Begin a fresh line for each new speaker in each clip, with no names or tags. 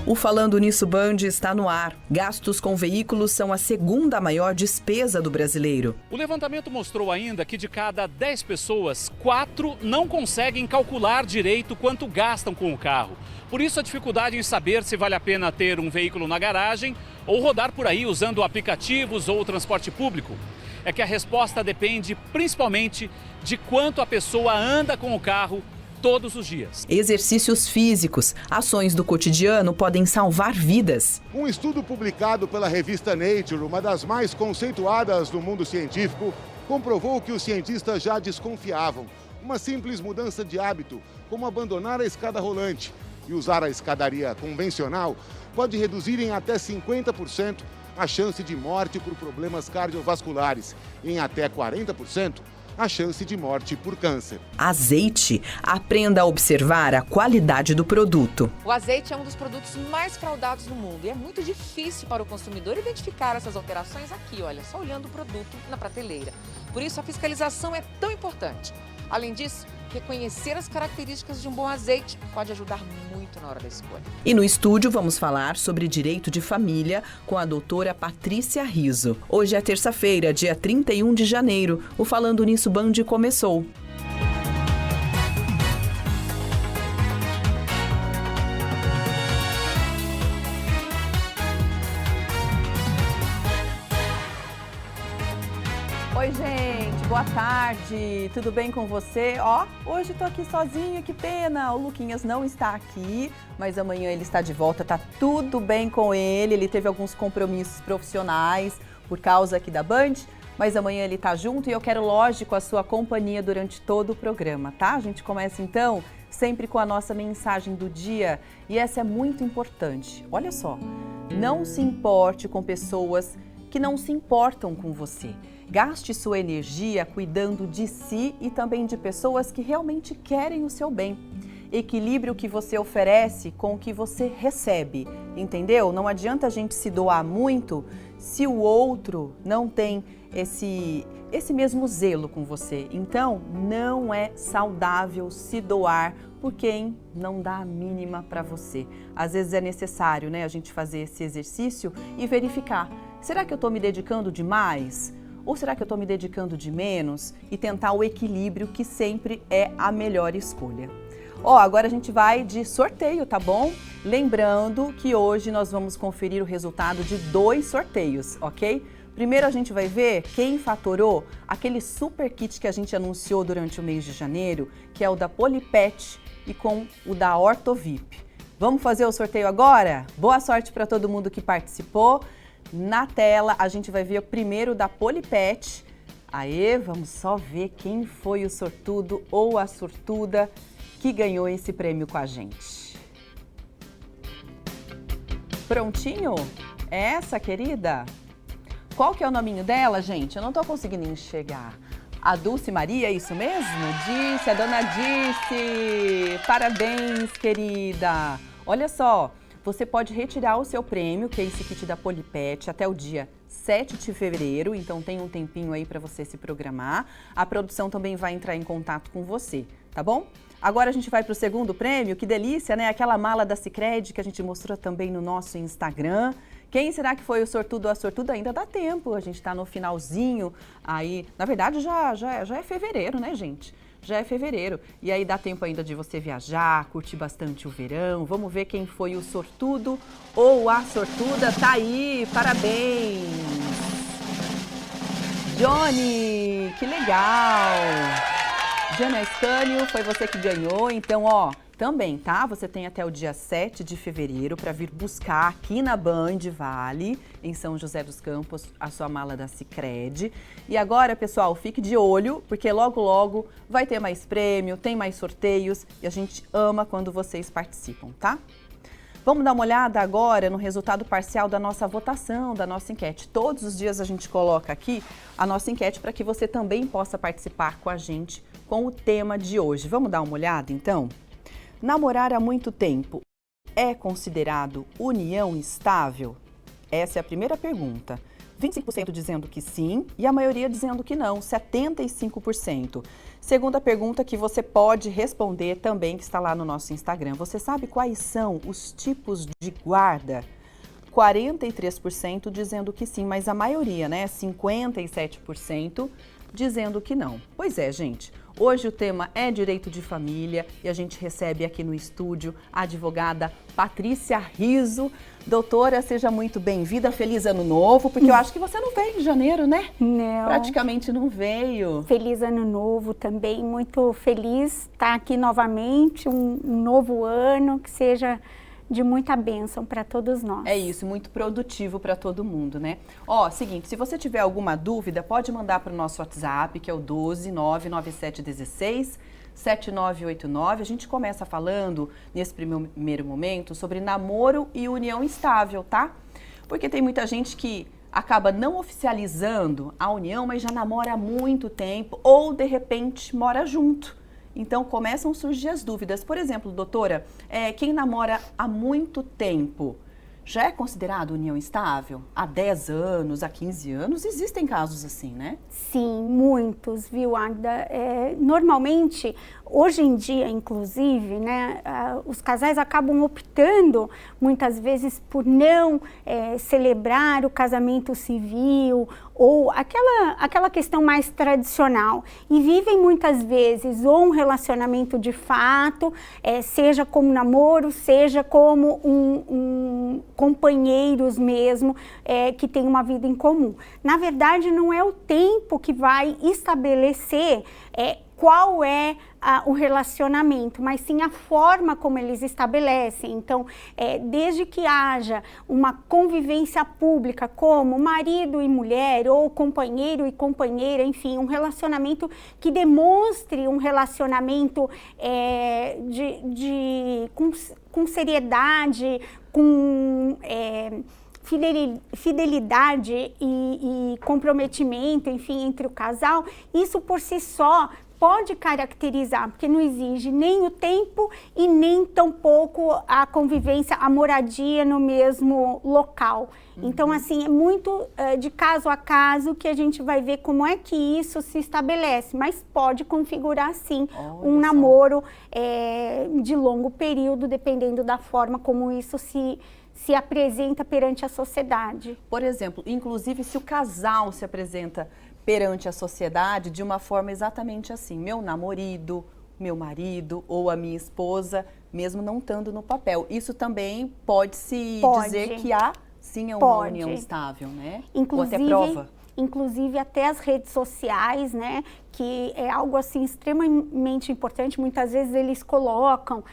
O Falando Nisso Band está no ar. Gastos com veículos são a segunda maior despesa do brasileiro.
O levantamento mostrou ainda que de cada 10 pessoas, 4 não conseguem calcular direito quanto gastam com o carro. Por isso a dificuldade em saber se vale a pena ter um veículo na garagem ou rodar por aí usando aplicativos ou transporte público. É que a resposta depende principalmente de quanto a pessoa anda com o carro todos os dias.
Exercícios físicos, ações do cotidiano podem salvar vidas.
Um estudo publicado pela revista Nature, uma das mais conceituadas do mundo científico, comprovou que os cientistas já desconfiavam. Uma simples mudança de hábito, como abandonar a escada rolante e usar a escadaria convencional, pode reduzir em até 50% a chance de morte por problemas cardiovasculares e em até 40% a chance de morte por câncer.
Azeite. Aprenda a observar a qualidade do produto.
O azeite é um dos produtos mais fraudados no mundo e é muito difícil para o consumidor identificar essas alterações aqui, olha, só olhando o produto na prateleira. Por isso a fiscalização é tão importante. Além disso, reconhecer as características de um bom azeite pode ajudar muito na hora da escolha.
E no estúdio vamos falar sobre direito de família com a doutora Patrícia Riso. Hoje é terça-feira, dia 31 de janeiro. O Falando Nisso Band começou. Oi, gente, boa tarde, tudo bem com você? Hoje tô aqui sozinha, que pena, o Luquinhas não está aqui, mas amanhã ele está de volta, tá tudo bem com ele teve alguns compromissos profissionais por causa aqui da Band, mas amanhã ele tá junto e eu quero, lógico, a sua companhia durante todo o programa, tá? A gente começa então sempre com a nossa mensagem do dia e essa é muito importante. Olha só, não se importe com pessoas que não se importam com você. Gaste sua energia cuidando de si e também de pessoas que realmente querem o seu bem. Equilibre o que você oferece com o que você recebe, entendeu? Não adianta a gente se doar muito se o outro não tem esse mesmo zelo com você. Então, não é saudável se doar por quem não dá a mínima para você. Às vezes é necessário, né, a gente fazer esse exercício e verificar. Será que eu estou me dedicando demais? Ou será que eu estou me dedicando de menos? E tentar o equilíbrio, que sempre é a melhor escolha. Agora a gente vai de sorteio, tá bom? Lembrando que hoje nós vamos conferir o resultado de 2 sorteios, ok? Primeiro a gente vai ver quem faturou aquele super kit que a gente anunciou durante o mês de janeiro, que é o da Polipet e com o da Ortovip. Vamos fazer o sorteio agora? Boa sorte para todo mundo que participou. Na tela, a gente vai ver o primeiro da Polipet. Vamos só ver quem foi o sortudo ou a sortuda que ganhou esse prêmio com a gente. Prontinho? Essa, querida? Qual que é o nominho dela, gente? Eu não tô conseguindo enxergar. A Dulce Maria, é isso mesmo? Disse, a dona Disse. Parabéns, querida. Olha só. Você pode retirar o seu prêmio, que é esse kit da Polipet, até o dia 7 de fevereiro, então tem um tempinho aí para você se programar. A produção também vai entrar em contato com você, tá bom? Agora a gente vai para o segundo prêmio, que delícia, né? Aquela mala da Sicredi que a gente mostrou também no nosso Instagram. Quem será que foi o sortudo ou a sortuda? Ainda dá tempo, a gente está no finalzinho aí. Na verdade, já é fevereiro, né, gente? Já é fevereiro. E aí dá tempo ainda de você viajar, curtir bastante o verão. Vamos ver quem foi o sortudo ou a sortuda. Tá aí, parabéns! Johnny, que legal! Jana Scânio, foi você que ganhou. Então, também, tá? Você tem até o dia 7 de fevereiro para vir buscar aqui na Band Vale, em São José dos Campos, a sua mala da Sicredi. E agora, pessoal, fique de olho, porque logo, logo vai ter mais prêmio, tem mais sorteios e a gente ama quando vocês participam, tá? Vamos dar uma olhada agora no resultado parcial da nossa votação, da nossa enquete. Todos os dias a gente coloca aqui a nossa enquete para que você também possa participar com a gente com o tema de hoje. Vamos dar uma olhada, então? Namorar há muito tempo é considerado união estável? Essa é a primeira pergunta. 25% dizendo que sim e a maioria dizendo que não, 75%. Segunda pergunta que você pode responder também, que está lá no nosso Instagram. Você sabe quais são os tipos de guarda? 43% dizendo que sim, mas a maioria, né, 57%, dizendo que não. Pois é, gente. Hoje o tema é direito de família e a gente recebe aqui no estúdio a advogada Patrícia Riso. Doutora, seja muito bem-vinda, feliz ano novo, porque eu acho que você não veio em janeiro, né?
Não.
Praticamente não veio.
Feliz ano novo também, muito feliz estar aqui novamente, um novo ano, que seja de muita bênção para todos nós.
É isso, muito produtivo para todo mundo, né? Ó, seguinte, se você tiver alguma dúvida, pode mandar para o nosso WhatsApp, que é o 12997167989. A gente começa falando, nesse primeiro momento, sobre namoro e união estável, tá? Porque tem muita gente que acaba não oficializando a união, mas já namora há muito tempo ou, de repente, mora junto. Então, começam a surgir as dúvidas. Por exemplo, doutora, quem namora há muito tempo já é considerado união estável? Há 10 anos, há 15 anos? Existem casos assim, né?
Sim, muitos, viu, Agda? Normalmente, hoje em dia, inclusive, né, os casais acabam optando, muitas vezes, por não celebrar o casamento civil ou aquela questão mais tradicional. E vivem, muitas vezes, ou um relacionamento de fato, seja como namoro, seja como companheiros mesmo, que tem uma vida em comum. Na verdade, não é o tempo que vai estabelecer qual é o relacionamento, mas sim a forma como eles estabelecem. Então, desde que haja uma convivência pública como marido e mulher, ou companheiro e companheira, enfim, um relacionamento que demonstre um relacionamento com seriedade, com fidelidade e comprometimento, enfim, entre o casal, isso por si só pode caracterizar, porque não exige nem o tempo e nem tampouco a convivência, a moradia no mesmo local. Então, assim, é muito de caso a caso que a gente vai ver como é que isso se estabelece, mas pode configurar, sim, um namoro de longo período, dependendo da forma como isso se apresenta perante a sociedade.
Por exemplo, inclusive se o casal se apresenta perante a sociedade de uma forma exatamente assim, meu namorado, meu marido ou a minha esposa, mesmo não estando no papel. Isso também pode-se dizer que há, sim, uma união estável, né?
Inclusive,
ou até prova.
Inclusive até as redes sociais, né, que é algo assim extremamente importante. Muitas vezes eles colocam,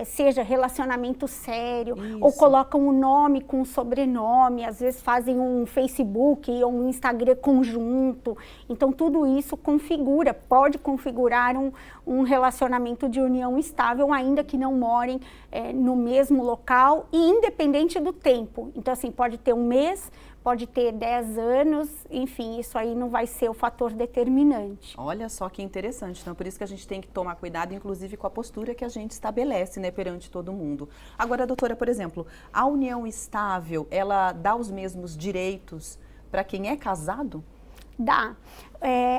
seja relacionamento sério, ou colocam o nome com o sobrenome, às vezes fazem um Facebook ou um Instagram conjunto. Então tudo isso pode configurar um relacionamento de união estável, ainda que não morem no mesmo local e independente do tempo. Então assim, pode ter um mês, pode ter 10 anos, enfim, isso aí não vai ser o fator determinante.
Olha só que interessante, então por isso que a gente tem que tomar cuidado, inclusive com a postura que a gente estabelece, né, perante todo mundo. Agora, doutora, por exemplo, a união estável, ela dá os mesmos direitos para quem é casado?
Dá.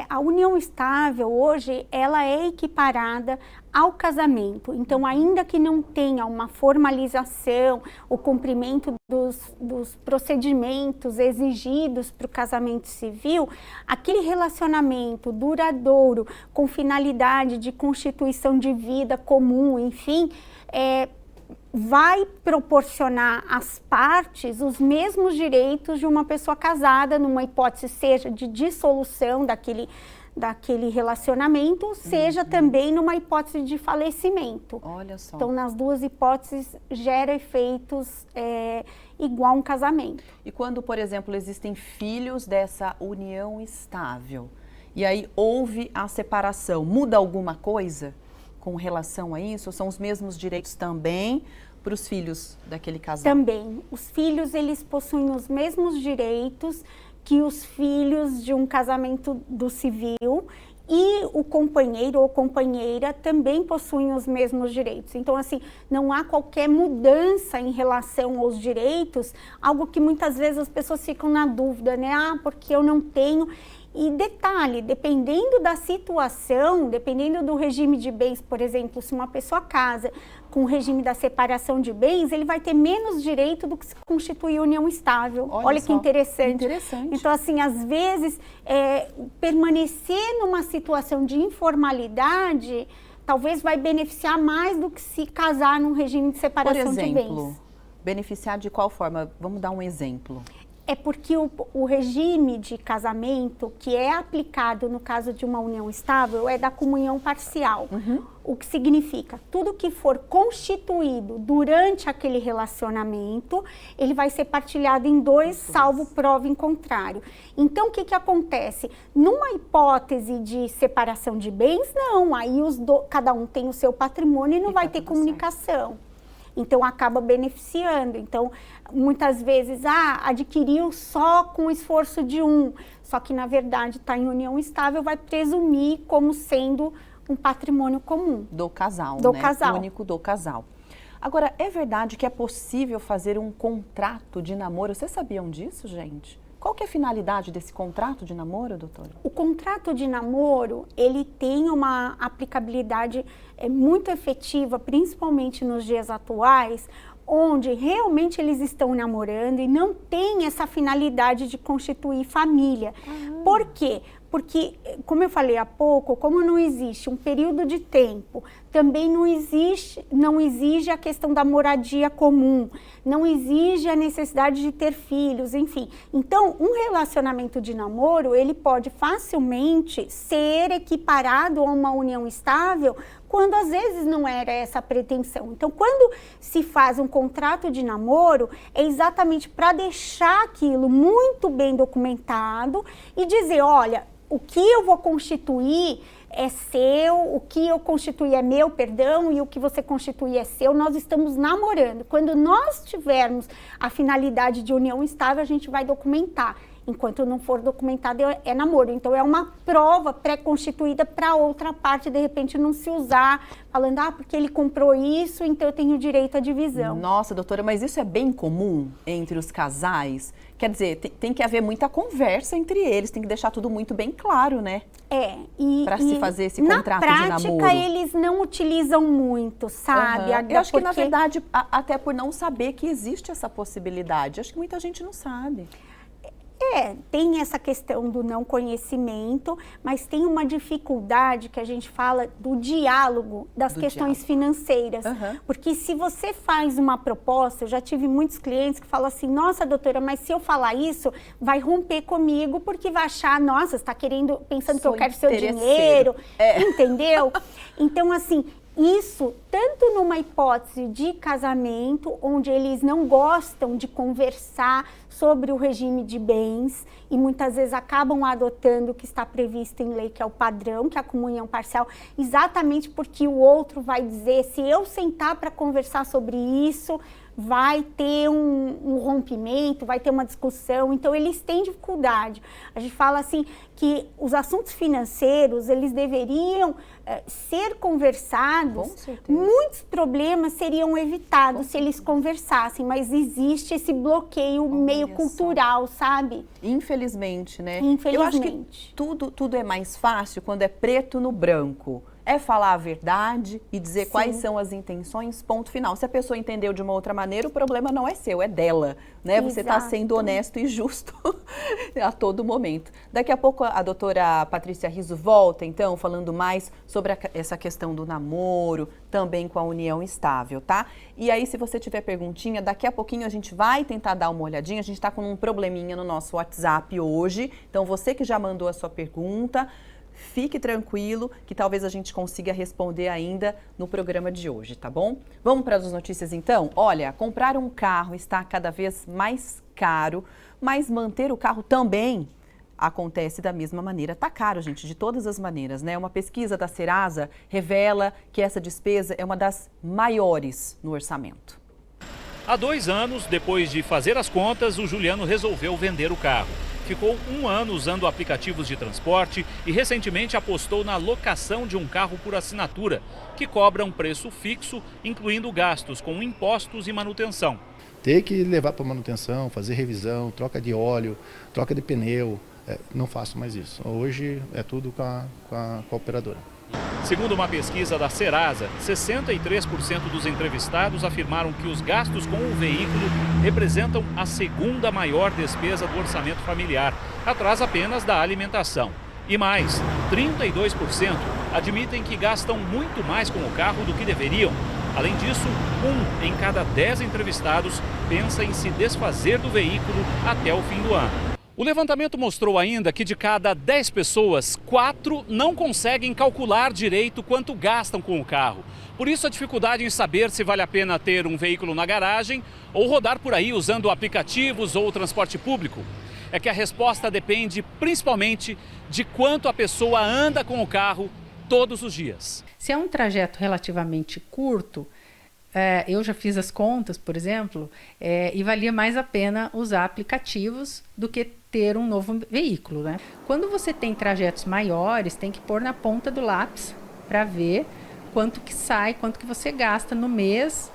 A união estável hoje, ela é equiparada ao casamento. Então, ainda que não tenha uma formalização, o cumprimento dos procedimentos exigidos para o casamento civil, aquele relacionamento duradouro, com finalidade de constituição de vida comum, enfim, vai proporcionar às partes os mesmos direitos de uma pessoa casada, numa hipótese seja de dissolução daquele relacionamento, seja também numa hipótese de falecimento.
Olha só.
Então, nas duas hipóteses, gera efeitos igual a um casamento.
E quando, por exemplo, existem filhos dessa união estável, e aí houve a separação, muda alguma coisa com relação a isso? Ou são os mesmos direitos também para os filhos daquele casal?
Também. Os filhos, eles possuem os mesmos direitos que os filhos de um casamento do civil e o companheiro ou companheira também possuem os mesmos direitos. Então, assim, não há qualquer mudança em relação aos direitos, algo que muitas vezes as pessoas ficam na dúvida, né? Ah, porque eu não tenho... E detalhe, dependendo da situação, dependendo do regime de bens, por exemplo, se uma pessoa casa com o regime da separação de bens, ele vai ter menos direito do que se constituir união estável. Olha que interessante. Então, assim, às vezes, permanecer numa situação de informalidade, talvez vai beneficiar mais do que se casar num regime de separação de bens. Por exemplo,
beneficiar de qual forma? Vamos dar um exemplo.
É porque o regime de casamento que é aplicado no caso de uma união estável é da comunhão parcial. O que significa, tudo que for constituído durante aquele relacionamento, ele vai ser partilhado em dois, salvo prova em contrário. Então, o que acontece? Numa hipótese de separação de bens, não, aí cada um tem o seu patrimônio e não vai ter comunicação. Então, acaba beneficiando. Então, muitas vezes, adquiriu só com o esforço de um. Só que, na verdade, está em união estável, vai presumir como sendo um patrimônio comum.
Do casal,
do
né?
Casal.
Único do casal. Agora, é verdade que é possível fazer um contrato de namoro? Vocês sabiam disso, gente? Qual que é a finalidade desse contrato de namoro, doutora?
O contrato de namoro, ele tem uma aplicabilidade muito efetiva, principalmente nos dias atuais, onde realmente eles estão namorando e não tem essa finalidade de constituir família. Por quê? Porque, como eu falei há pouco, como não existe um período de tempo, também não exige a questão da moradia comum, não exige a necessidade de ter filhos, enfim. Então, um relacionamento de namoro, ele pode facilmente ser equiparado a uma união estável, quando às vezes não era essa a pretensão. Então, quando se faz um contrato de namoro, é exatamente para deixar aquilo muito bem documentado e dizer, olha, o que eu vou constituir é seu, o que eu constituir é meu, perdão, e o que você constituir é seu, nós estamos namorando. Quando nós tivermos a finalidade de união estável, a gente vai documentar. Enquanto não for documentado, é namoro. Então, é uma prova pré-constituída para outra parte, de repente, não se usar, falando, porque ele comprou isso, então eu tenho direito à divisão.
Nossa, doutora, mas isso é bem comum entre os casais? Quer dizer, tem que haver muita conversa entre eles, tem que deixar tudo muito bem claro, né? Para se fazer esse contrato de namoro.
Na prática, eles não utilizam muito, sabe?
Eu acho que, na verdade, até por não saber que existe essa possibilidade, acho que muita gente não sabe.
Tem essa questão do não conhecimento, mas tem uma dificuldade que a gente fala do diálogo, das questões financeiras. Porque se você faz uma proposta, eu já tive muitos clientes que falam assim, nossa, doutora, mas se eu falar isso, vai romper comigo, porque vai achar, nossa, você está pensando que eu quero seu dinheiro, entendeu? Então, assim, isso, tanto numa hipótese de casamento, onde eles não gostam de conversar sobre o regime de bens e muitas vezes acabam adotando o que está previsto em lei, que é o padrão, que é a comunhão parcial, exatamente porque o outro vai dizer, se eu sentar para conversar sobre isso, vai ter um rompimento, vai ter uma discussão, então eles têm dificuldade. A gente fala assim que os assuntos financeiros, eles deveriam ser conversados, muitos problemas seriam evitados se eles conversassem, mas existe esse bloqueio meio cultural, sabe?
Infelizmente, né?
Infelizmente.
Eu acho que tudo é mais fácil quando é preto no branco. É falar a verdade e dizer quais são as intenções, ponto final. Se a pessoa entendeu de uma outra maneira, o problema não é seu, é dela, né? Exato. Você está sendo honesto e justo a todo momento. Daqui a pouco a doutora Patrícia Rizzo volta, então, falando mais sobre essa questão do namoro, também com a união estável, tá? E aí, se você tiver perguntinha, daqui a pouquinho a gente vai tentar dar uma olhadinha. A gente está com um probleminha no nosso WhatsApp hoje, então você que já mandou a sua pergunta, fique tranquilo que talvez a gente consiga responder ainda no programa de hoje, tá bom? Vamos para as notícias então? Olha, comprar um carro está cada vez mais caro, mas manter o carro também acontece da mesma maneira. Tá caro, gente, de todas as maneiras, né? Uma pesquisa da Serasa revela que essa despesa é uma das maiores no orçamento.
Há 2 anos, depois de fazer as contas, o Juliano resolveu vender o carro. ficou 1 ano usando aplicativos de transporte e recentemente apostou na locação de um carro por assinatura, que cobra um preço fixo, incluindo gastos com impostos e manutenção.
Ter que levar para manutenção, fazer revisão, troca de óleo, troca de pneu, não faço mais isso. Hoje é tudo com a operadora.
Segundo uma pesquisa da Serasa, 63% dos entrevistados afirmaram que os gastos com o veículo representam a segunda maior despesa do orçamento familiar, atrás apenas da alimentação. E mais, 32% admitem que gastam muito mais com o carro do que deveriam. Além disso, 1 em cada 10 entrevistados pensa em se desfazer do veículo até o fim do ano. O levantamento mostrou ainda que de cada 10 pessoas, 4 não conseguem calcular direito quanto gastam com o carro. Por isso, a dificuldade em saber se vale a pena ter um veículo na garagem ou rodar por aí usando aplicativos ou transporte público. É que a resposta depende principalmente de quanto a pessoa anda com o carro todos os dias.
Se é um trajeto relativamente curto, eu já fiz as contas, por exemplo, e valia mais a pena usar aplicativos do que ter um novo veículo, né? Quando você tem trajetos maiores, tem que pôr na ponta do lápis para ver quanto que sai, quanto que você gasta no mês,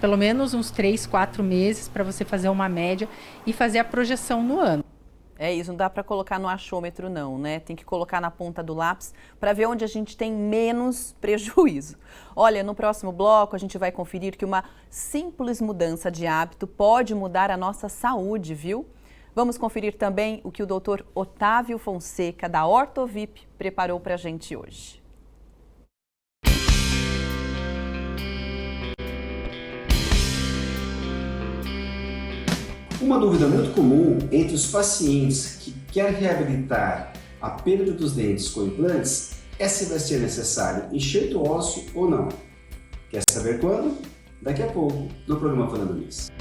pelo menos uns 3, 4 meses para você fazer uma média e fazer a projeção no ano.
É isso, não dá para colocar no achômetro não, né? Tem que colocar na ponta do lápis para ver onde a gente tem menos prejuízo. Olha, no próximo bloco a gente vai conferir que uma simples mudança de hábito pode mudar a nossa saúde, viu? Vamos conferir também o que o Dr. Otávio Fonseca, da Ortovip, preparou para a gente hoje.
Uma dúvida muito comum entre os pacientes que querem reabilitar a perda dos dentes com implantes é se vai ser necessário enxerto ósseo ou não. Quer saber quando? Daqui a pouco, no programa Falando Nisso.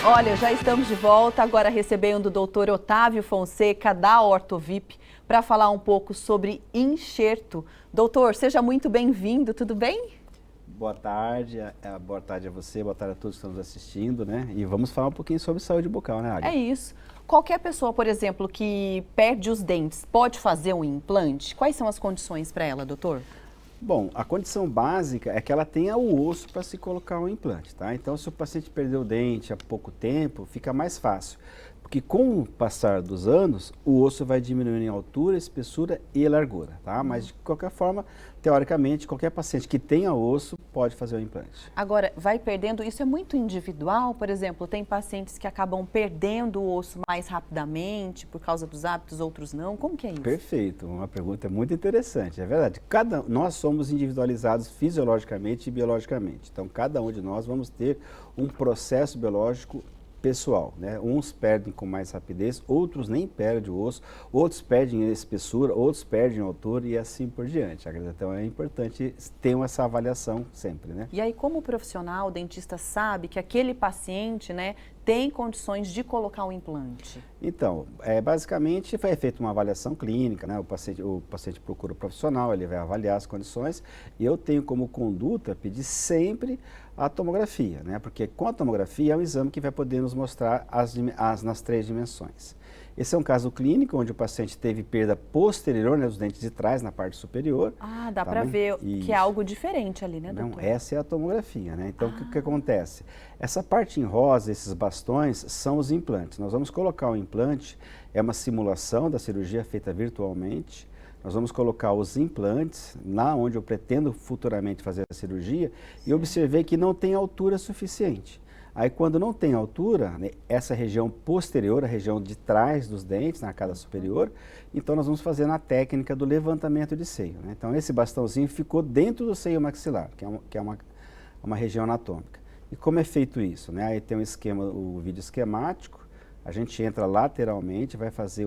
Olha, já estamos de volta, agora recebendo o Dr. Otávio Fonseca, da Ortovip, para falar um pouco sobre enxerto. Doutor, seja muito bem-vindo, tudo bem?
Boa tarde a você, boa tarde a todos que estão nos assistindo, né? E vamos falar um pouquinho sobre saúde bucal, né, Águia?
É isso. Qualquer pessoa, por exemplo, que perde os dentes, pode fazer um implante? Quais são as condições para ela, doutor?
Bom, a condição básica é que ela tenha o osso para se colocar um implante, tá? Então, se o paciente perdeu o dente há pouco tempo, fica mais fácil. Porque com o passar dos anos, o osso vai diminuindo em altura, espessura e largura, tá? Mas, de qualquer forma, teoricamente, qualquer paciente que tenha osso pode fazer o implante.
Agora, vai perdendo, isso é muito individual? Por exemplo, tem pacientes que acabam perdendo o osso mais rapidamente por causa dos hábitos, outros não. Como que é isso?
Perfeito, uma pergunta muito interessante, é verdade. Nós somos individualizados fisiologicamente e biologicamente, então cada um de nós vamos ter um processo biológico pessoal, né? Uns perdem com mais rapidez, outros nem perdem o osso, outros perdem a espessura, outros perdem a altura e assim por diante. Então é importante ter essa avaliação sempre, né?
E aí, como profissional, o dentista sabe que aquele paciente, né, tem condições de colocar um implante?
Então, basicamente foi feita uma avaliação clínica, né? O paciente procura o profissional, ele vai avaliar as condições e eu tenho como conduta pedir sempre a tomografia, né? Porque com a tomografia é um exame que vai poder nos mostrar nas 3 dimensões. Esse é um caso clínico onde o paciente teve perda posterior, né, dos dentes de trás, na parte superior.
Ah, dá para ver que é algo diferente ali, né, doutor?
Não, essa é a tomografia, né? Então, o que acontece? Essa parte em rosa, esses bastões, são os implantes. Nós vamos colocar o implante, é uma simulação da cirurgia feita virtualmente. Nós vamos colocar os implantes lá onde eu pretendo futuramente fazer a cirurgia e observei que não tem altura suficiente. Aí, quando não tem altura, né, essa região posterior, a região de trás dos dentes, na arcada superior, então nós vamos fazer na técnica do levantamento de seio, né? Então, esse bastãozinho ficou dentro do seio maxilar, que é uma região anatômica. E como é feito isso, né? Aí tem o vídeo esquemático, a gente entra lateralmente, vai fazer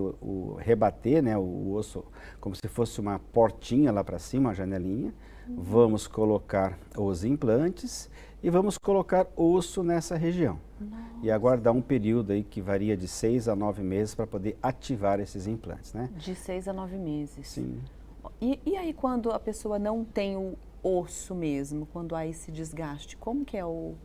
rebater, né, o osso como se fosse uma portinha lá para cima, uma janelinha. Vamos colocar os implantes e vamos colocar osso nessa região. Nossa. E aguardar um período aí que varia de 6 a 9 meses para poder ativar esses implantes, né?
De 6 a 9 meses.
Sim.
E aí quando a pessoa não tem o osso mesmo, quando há esse desgaste, como que é o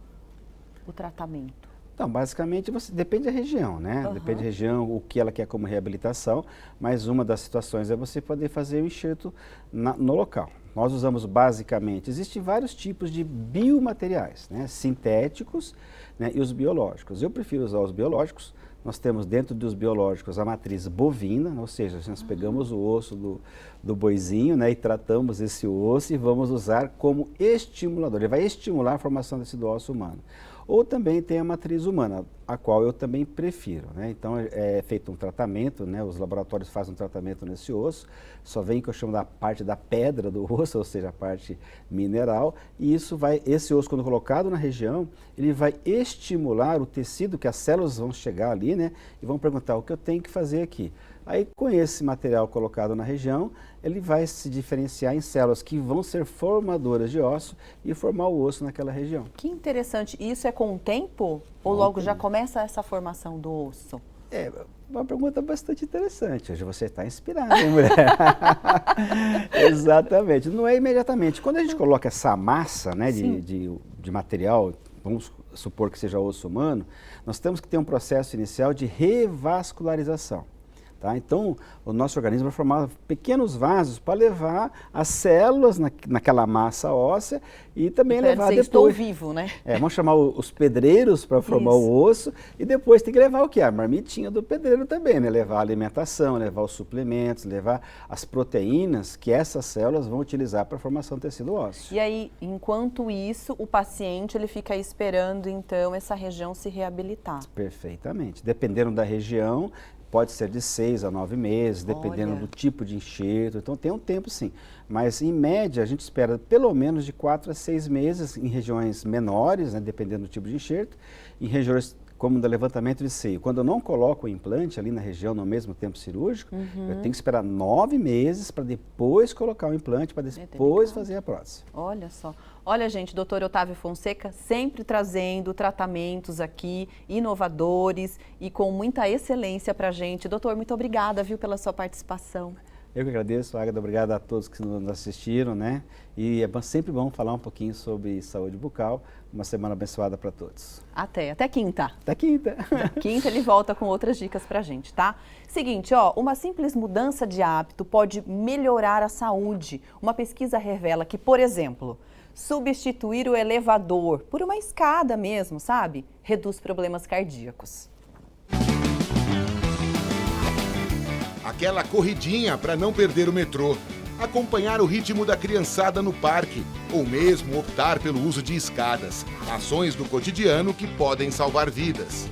tratamento?
Então, basicamente, depende da região, né? Depende da região, o que ela quer como reabilitação, mas uma das situações é você poder fazer o enxerto no local. Nós usamos basicamente, existem vários tipos de biomateriais, né? Sintéticos, né? E os biológicos. Eu prefiro usar os biológicos. Nós temos dentro dos biológicos a matriz bovina, ou seja, nós pegamos o osso do boizinho, né, e tratamos esse osso e vamos usar como estimulador. Ele vai estimular a formação desse osso humano. Ou também tem a matriz humana, a qual eu também prefiro, né? Então é feito um tratamento, né? Os laboratórios fazem um tratamento nesse osso, só vem o que eu chamo da parte da pedra do osso, ou seja, a parte mineral, e esse osso quando colocado na região, ele vai estimular o tecido, que as células vão chegar ali, né? E vão perguntar o que eu tenho que fazer aqui. Aí, com esse material colocado na região, ele vai se diferenciar em células que vão ser formadoras de osso e formar o osso naquela região.
Que interessante. E isso é com o tempo? Ou logo já começa essa formação do osso?
É uma pergunta bastante interessante. Hoje você está inspirada, hein, mulher? Exatamente. Não é imediatamente. Quando a gente coloca essa massa, né, de material, vamos supor que seja osso humano, nós temos que ter um processo inicial de revascularização. Tá? Então, o nosso organismo vai formar pequenos vasos para levar as células naquela massa óssea e também levar depois...
Estou vivo, né?
Vamos chamar os pedreiros para formar o osso e depois tem que levar o quê? A marmitinha do pedreiro também, né? Levar a alimentação, levar os suplementos, levar as proteínas que essas células vão utilizar para a formação do tecido ósseo.
E aí, enquanto isso, o paciente ele fica esperando, então, essa região se reabilitar?
Perfeitamente. Dependendo da região, pode ser de 6 a 9 meses, dependendo do tipo de enxerto. Então, tem um tempo sim. Mas, em média, a gente espera pelo menos de 4 a 6 meses em regiões menores, né, dependendo do tipo de enxerto. Em regiões como do levantamento de seio. Quando eu não coloco o implante ali na região no mesmo tempo cirúrgico, eu tenho que esperar 9 meses para depois colocar o implante, para depois fazer a prótese.
Olha só. Olha, gente, doutor Otávio Fonseca sempre trazendo tratamentos aqui, inovadores e com muita excelência para a gente. Doutor, muito obrigada, viu, pela sua participação.
Eu que agradeço, Águeda, obrigado a todos que nos assistiram, né? E é sempre bom falar um pouquinho sobre saúde bucal. Uma semana abençoada para todos.
Até quinta.
Até quinta.
Quinta ele volta com outras dicas pra gente, tá? Seguinte, ó, uma simples mudança de hábito pode melhorar a saúde. Uma pesquisa revela que, por exemplo, substituir o elevador por uma escada mesmo, sabe? Reduz problemas cardíacos.
Aquela corridinha para não perder o metrô, acompanhar o ritmo da criançada no parque ou mesmo optar pelo uso de escadas, ações do cotidiano que podem salvar vidas.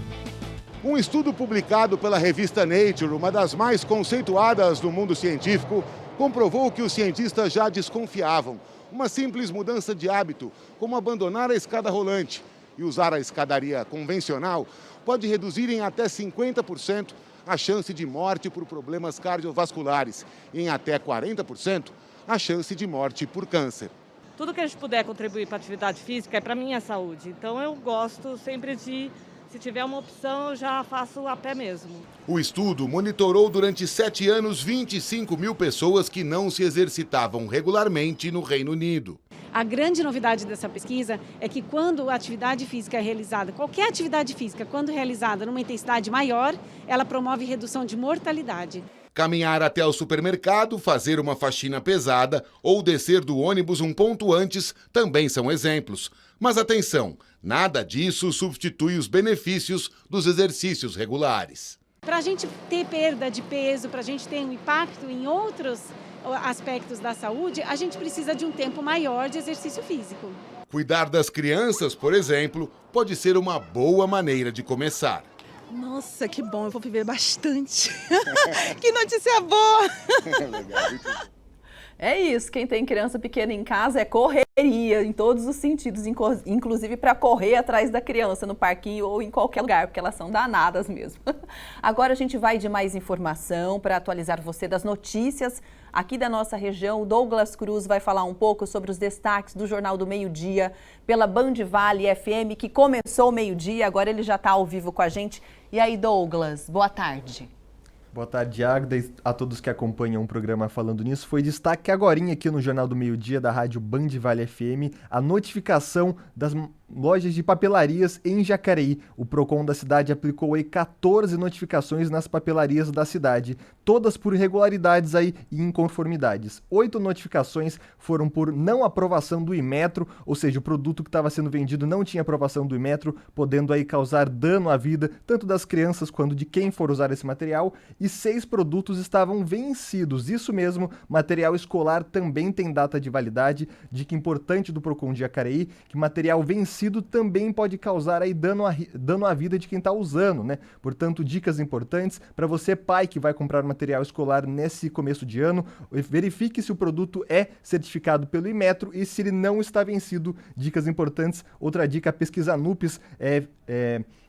Um estudo publicado pela revista Nature, uma das mais conceituadas do mundo científico, comprovou que os cientistas já desconfiavam. Uma simples mudança de hábito, como abandonar a escada rolante e usar a escadaria convencional, pode reduzir em até 50% a chance de morte por problemas cardiovasculares e em até 40% a chance de morte por câncer.
Tudo que a gente puder contribuir para a atividade física é para a minha saúde. Então eu gosto sempre de, se tiver uma opção, eu já faço a pé mesmo.
O estudo monitorou durante 7 anos 25 mil pessoas que não se exercitavam regularmente no Reino Unido.
A grande novidade dessa pesquisa é que quando a atividade física é realizada, qualquer atividade física, quando realizada numa intensidade maior, ela promove redução de mortalidade.
Caminhar até o supermercado, fazer uma faxina pesada ou descer do ônibus um ponto antes também são exemplos. Mas atenção, nada disso substitui os benefícios dos exercícios regulares.
Para a gente ter perda de peso, para a gente ter um impacto em outros aspectos da saúde, a gente precisa de um tempo maior de exercício físico.
Cuidar das crianças, por exemplo, pode ser uma boa maneira de começar.
Nossa, que bom, eu vou viver bastante. Que notícia boa!
É isso, quem tem criança pequena em casa é correria em todos os sentidos, inclusive para correr atrás da criança no parquinho ou em qualquer lugar, porque elas são danadas mesmo. Agora a gente vai de mais informação para atualizar você das notícias aqui da nossa região. O Douglas Cruz vai falar um pouco sobre os destaques do Jornal do Meio-Dia pela Band Vale FM, que começou o meio-dia, agora ele já está ao vivo com a gente. E aí, Douglas, boa tarde.
Boa tarde, Agda, e a todos que acompanham o programa Falando Nisso. Foi destaque agorinha aqui no Jornal do Meio-Dia da rádio Band Vale FM a notificação das lojas de papelarias em Jacareí. O Procon da cidade aplicou aí 14 notificações nas papelarias da cidade, todas por irregularidades aí e inconformidades. 8 notificações foram por não aprovação do Inmetro, ou seja, o produto que estava sendo vendido não tinha aprovação do Inmetro, podendo aí causar dano à vida tanto das crianças quanto de quem for usar esse material, e 6 produtos estavam vencidos. Isso mesmo, material escolar também tem data de validade. Dica importante do Procon de Jacareí, que material vencido também pode causar aí dano à vida de quem está usando, né? Portanto, dicas importantes para você, pai, que vai comprar material escolar nesse começo de ano. Verifique se o produto é certificado pelo Inmetro e se ele não está vencido. Dicas importantes. Outra dica, a pesquisa Anupes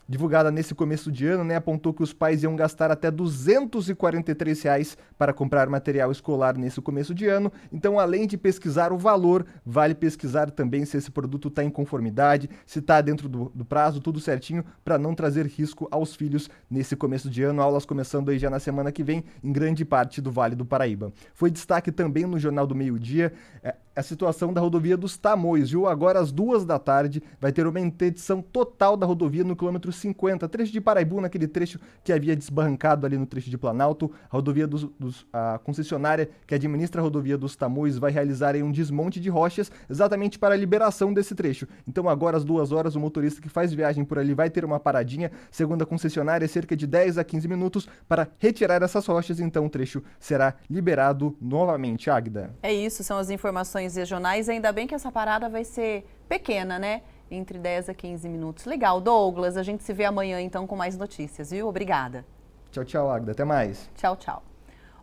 divulgada nesse começo de ano, né, apontou que os pais iam gastar até R$ 243 para comprar material escolar nesse começo de ano. Então, além de pesquisar o valor, vale pesquisar também se esse produto está em conformidade, se está dentro do prazo, tudo certinho, para não trazer risco aos filhos nesse começo de ano. Aulas começando aí já na semana que vem, em grande parte do Vale do Paraíba. Foi destaque também no Jornal do Meio-Dia a situação da rodovia dos Tamoios, viu? Agora às 2h vai ter uma interdição total da rodovia no quilômetro 50, trecho de Paraibu, naquele trecho que havia desbarrancado ali no trecho de Planalto. A rodovia a concessionária que administra a rodovia dos Tamoios vai realizar aí um desmonte de rochas exatamente para a liberação desse trecho. Então agora às 2h o motorista que faz viagem por ali vai ter uma paradinha, segundo a concessionária, cerca de 10 a 15 minutos para retirar essas rochas, então o trecho será liberado novamente. Agda.
É isso, são as informações regionais, ainda bem que essa parada vai ser pequena, né? Entre 10 a 15 minutos. Legal, Douglas, a gente se vê amanhã então com mais notícias, viu? Obrigada.
Tchau, tchau, Agda, até mais.
Tchau, tchau.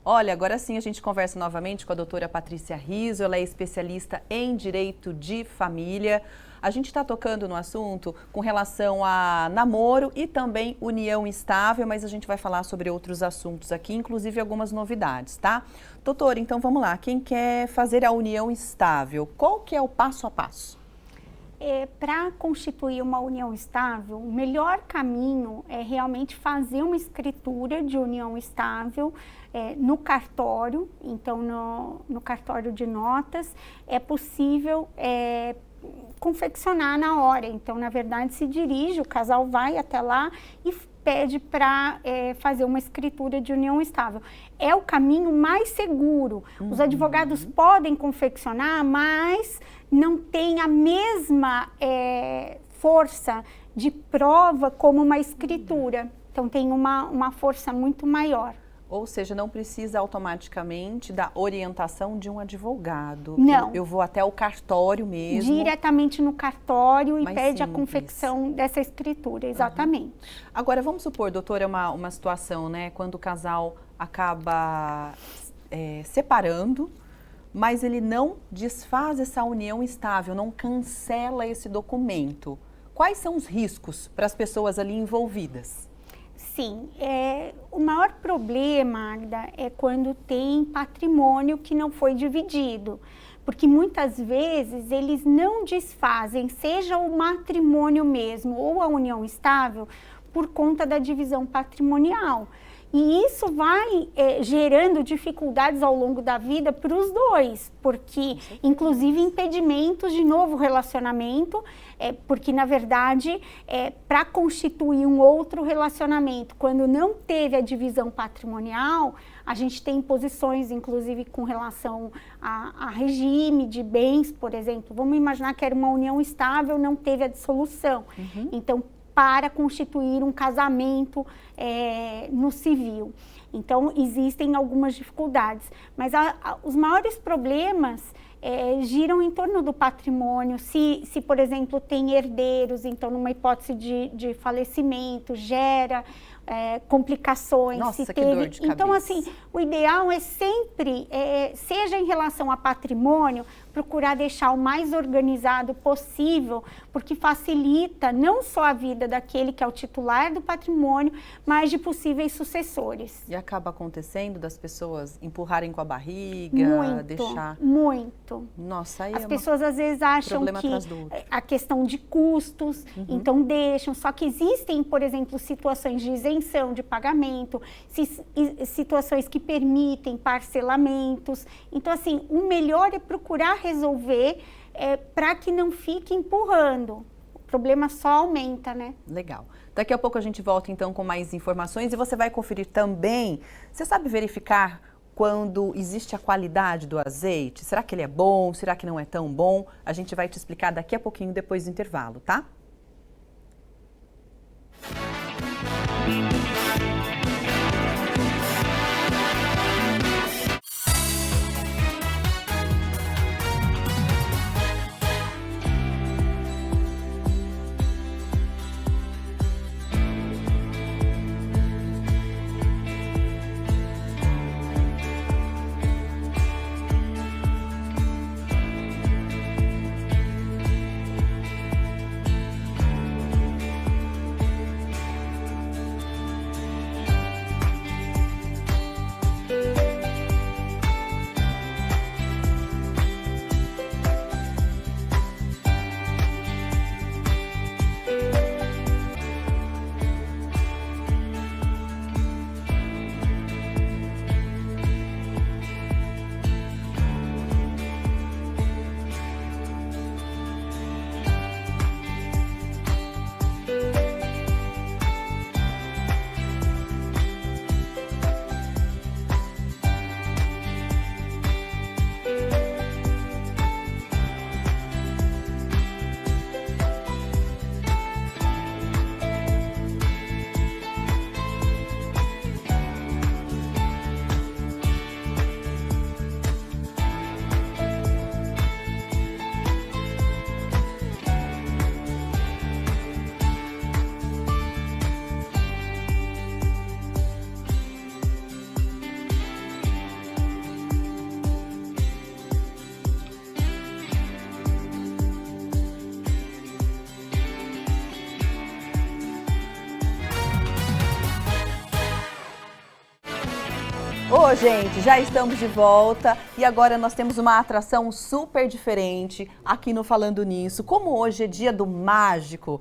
Olha, agora sim a gente conversa novamente com a doutora Patrícia Riso, ela é especialista em Direito de Família. A gente está tocando no assunto com relação a namoro e também união estável, mas a gente vai falar sobre outros assuntos aqui, inclusive algumas novidades, tá? Doutora, então vamos lá, quem quer fazer a união estável, qual que é o passo a passo?
Para constituir uma união estável, o melhor caminho é realmente fazer uma escritura de união estável no cartório. Então, no cartório de notas, é possível confeccionar na hora. Então, na verdade, se dirige, o casal vai até lá e pede para fazer uma escritura de união estável. É o caminho mais seguro. Os advogados podem confeccionar, mas não tem a mesma força de prova como uma escritura. Então, tem uma força muito maior.
Ou seja, não precisa automaticamente da orientação de um advogado.
Não.
Eu vou até o cartório mesmo.
Diretamente no cartório e pede
simples.
a confecção dessa escritura, exatamente.
Agora, vamos supor, doutora, uma situação, né? Quando o casal acaba separando, mas ele não desfaz essa união estável, não cancela esse documento. Quais são os riscos para as pessoas ali envolvidas?
Sim, o maior problema, Agda, é quando tem patrimônio que não foi dividido, porque muitas vezes eles não desfazem, seja o matrimônio mesmo ou a união estável, por conta da divisão patrimonial. E isso vai gerando dificuldades ao longo da vida para os dois, porque inclusive impedimentos de novo relacionamento, porque na verdade, para constituir um outro relacionamento, quando não teve a divisão patrimonial, a gente tem posições inclusive com relação a regime de bens, por exemplo. Vamos imaginar que era uma união estável, não teve a dissolução. Então, para constituir um casamento no civil. Então, existem algumas dificuldades, mas os maiores problemas giram em torno do patrimônio. Se, por exemplo, tem herdeiros, então, numa hipótese de falecimento, gera complicações.
Nossa,
se
que dor de cabeça.
Então, assim, o ideal é sempre, seja em relação a patrimônio, procurar deixar o mais organizado possível, porque facilita não só a vida daquele que é o titular do patrimônio, mas de possíveis sucessores.
E acaba acontecendo das pessoas empurrarem com a barriga, deixar...
Muito.
Nossa, aí
as pessoas às vezes acham que a questão de custos, então deixam, só que existem, por exemplo, situações de isenção de pagamento, situações que permitem parcelamentos. Então, assim, o melhor é procurar resolver para que não fique empurrando. O problema só aumenta, né?
Legal. Daqui a pouco a gente volta então com mais informações e você vai conferir também. Você sabe verificar quando existe a qualidade do azeite? Será que ele é bom? Será que não é tão bom? A gente vai te explicar daqui a pouquinho depois do intervalo, tá? Ô, gente, já estamos de volta e agora nós temos uma atração super diferente aqui no Falando Nisso. Como hoje é dia do mágico,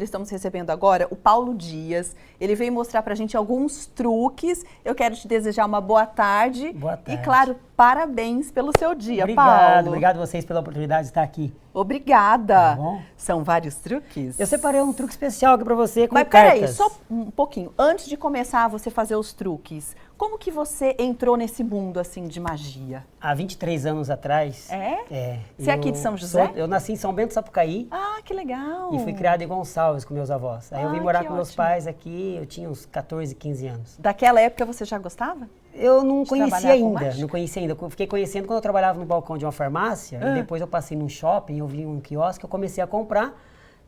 estamos recebendo agora o Paulo Dias. Ele veio mostrar pra gente alguns truques. Eu quero te desejar uma boa tarde.
Boa tarde.
E, claro, parabéns pelo seu dia,
Paulo.
Obrigado
a vocês pela oportunidade de estar aqui.
Obrigada.
Tá bom?
São vários truques?
Eu separei um truque especial aqui pra você com
Mas
cartas.
peraí, só um pouquinho. Antes de começar você fazer os truques, como que você entrou nesse mundo, assim, de magia?
Há 23 anos atrás.
É? Você é aqui de São José?
Eu nasci em São Bento, Sapucaí.
Ah, que legal!
E fui criado em Gonçalves com meus avós. Aí eu vim morar com meus
ótimo.
pais aqui, eu tinha uns 14, 15 anos.
Daquela época você já gostava?
Eu não
De
conhecia
trabalhar com
ainda,
mágica?
não conhecia ainda. Eu fiquei conhecendo quando eu trabalhava no balcão de uma farmácia, e depois eu passei num shopping, eu vi um quiosque, eu comecei a comprar,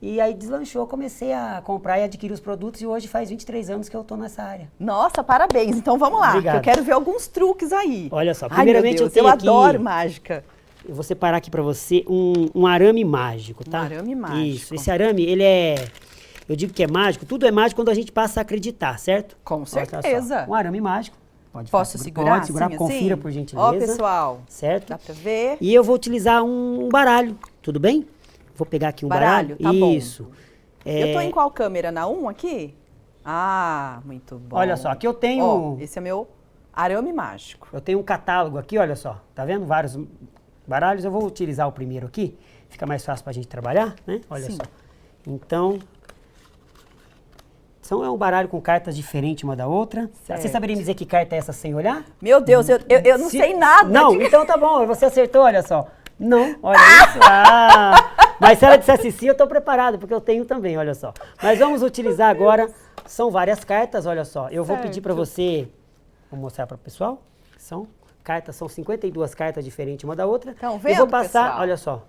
e aí deslanchou, eu comecei a comprar e adquirir os produtos, e hoje faz 23 anos que eu tô nessa área.
Nossa, parabéns. Então vamos lá,
Obrigado.
que eu quero ver alguns truques aí.
Olha só,
Ai,
primeiramente
meu Deus,
eu tenho aqui...
adoro mágica.
Eu vou separar aqui pra você um arame mágico, tá?
Um arame mágico.
Isso, esse arame, ele é... Eu digo que é mágico, tudo é mágico quando a gente passa a acreditar, certo?
Com
Olha só,
certeza.
um arame mágico.
Posso segurar?
Pode segurar,
assim,
confira
assim?
por gentileza.
Ó, pessoal,
certo?
dá pra ver?
E eu vou utilizar um baralho, tudo bem? Vou pegar aqui um baralho.
Tá bom.
Isso.
Eu tô em qual câmera? Na 1 aqui? Ah, muito bom.
Olha só, aqui eu tenho...
Ó, esse é meu arame mágico.
Eu tenho um catálogo aqui, olha só. Tá vendo? Vários baralhos. Eu vou utilizar o primeiro aqui. Fica mais fácil pra gente trabalhar, né? Olha
Sim.
só. Então... É um baralho com cartas diferentes uma da outra.
Certo.
Você saberia me dizer que carta é essa sem olhar?
Meu Deus, eu não sei nada.
Não, então tá bom. Você acertou, olha só. Não, olha isso. Mas se ela dissesse sim, eu tô preparado, porque eu tenho também, olha só. Mas vamos utilizar agora, são várias cartas, olha só. Eu vou pedir para você, vou mostrar para o pessoal, são 52 cartas diferentes uma da outra.
Então, vendo,
eu vou passar,
pessoal?
olha só.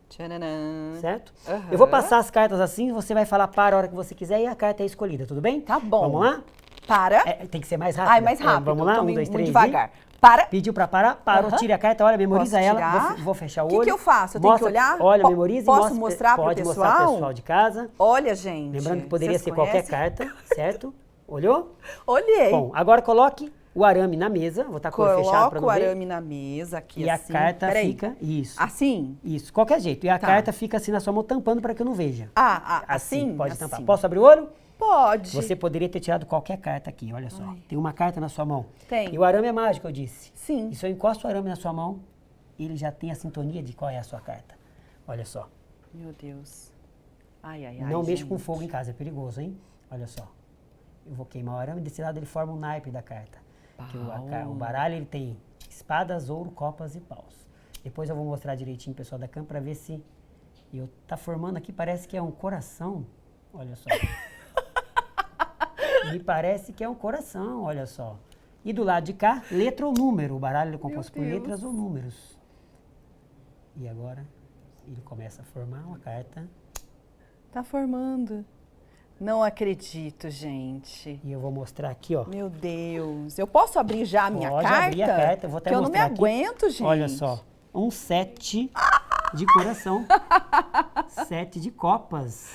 Tchananã.
Certo?
Uhum.
Eu vou passar as cartas assim, você vai falar para a hora que você quiser e a carta é escolhida, tudo bem?
Tá bom.
Vamos lá?
Para.
Tem que ser mais rápido.
Ai, mais rápido.
Vamos lá?
Tô
1, 2,
muito
3.
devagar. Para.
Pediu para parar? Parou, tire a carta, olha, memoriza
Posso
ela.
tirar?
Vou fechar o
O que
olho.
que eu faço? Eu tenho que olhar?
Olha, memoriza
Posso
e
mostrar pro
pode mostrar
pessoal?
pro pessoal de casa.
Olha, gente.
Lembrando que poderia
vocês
ser qualquer
conhecem?
carta, certo? Olhou?
Olhei.
Bom, agora coloque o arame na mesa. Vou estar com o olho fechado para
Coloco
não
o
ver.
arame na mesa aqui
E
assim.
a carta
Peraí.
fica... Isso.
Assim?
Isso, qualquer jeito. E a
Tá.
carta fica assim na sua mão, tampando para que eu não veja.
Assim?
Pode
Assim.
tampar. Posso abrir o olho?
Pode.
Você poderia ter tirado qualquer carta aqui, olha só. Tem uma carta na sua mão.
Tem.
E o arame é mágico, eu disse.
Sim.
E se eu encosto o arame na sua mão, ele já tem a sintonia de qual é a sua carta. Olha só.
Meu Deus. Ai, ai, ai.
Não mexa
gente.
com fogo em casa, é perigoso, hein? Olha só. Eu vou queimar o arame e desse lado ele forma um naipe da carta. Que o baralho ele tem espadas, ouro, copas e paus. Depois eu vou mostrar direitinho, pessoal da câmera, para ver se... E eu tá formando aqui, parece que é um coração. Olha só. Me parece que é um coração, olha só. E do lado de cá, letra ou número. O baralho é composto por letras ou números. E agora ele começa a formar uma carta.
Tá formando. Não acredito, gente.
E eu vou mostrar aqui, ó.
Meu Deus. Eu posso abrir já a minha
Pode
carta?
abrir a carta. Eu vou até
que eu não me
mostrar aqui.
aguento, gente.
Olha só. Um 7 de coração. 7 de copas.